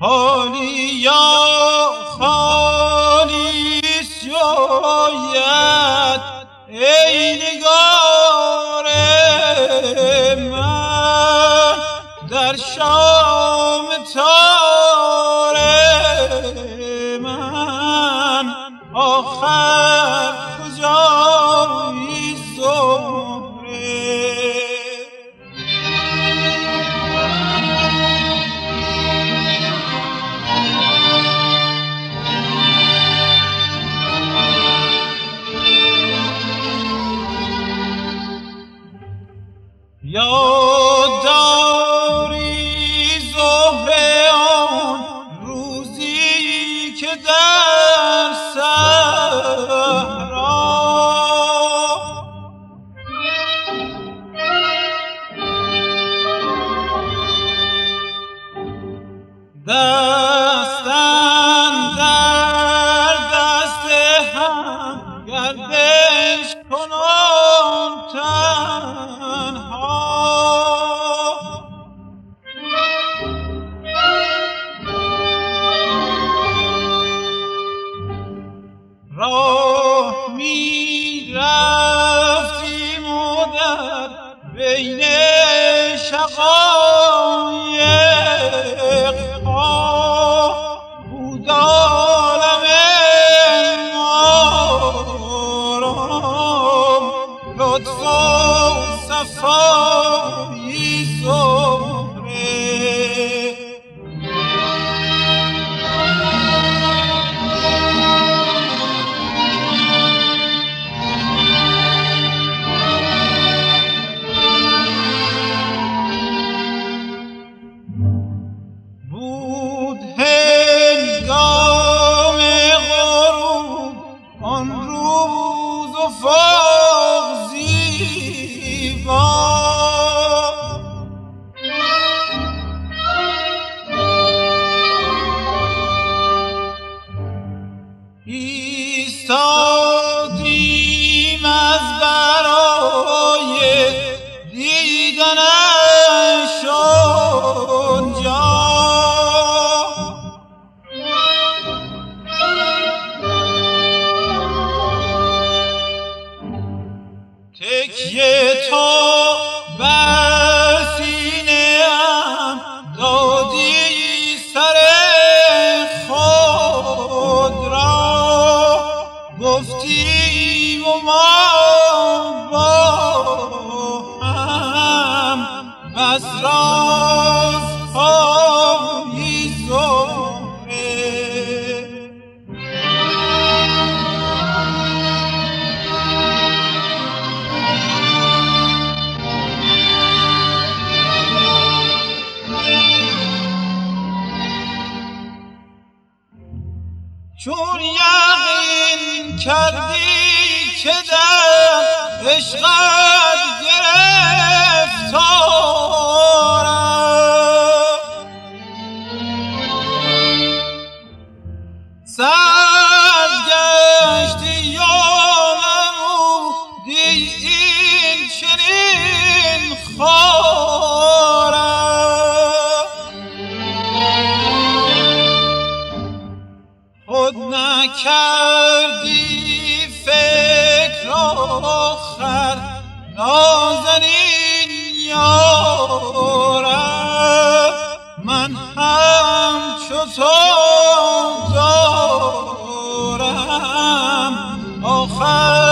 حالی یا خالی شاید ای نگار من در شام تار من آخر کجایی زهره یاد داری زهره آن روزی که در صحرا دستن در دست هم گردش کنان تنها راه می رفتیم و در بین شقایق ها بود عالم آرام لطف و صفایی زهره بود هنگام غروب آن روز افاق زیبا ایستادیم از برای دیدنش آنجا تکیه تا بر سینه‌ام دادی سر خود را گفتیم و ما با هم بس رازهایی زهره چون یقین کردی که در عشقت گرفتارم سرگشتی یا نمودی این چنین خارم خود نکردی فکر آخر نازنین یارم من همچو تو دارم آخر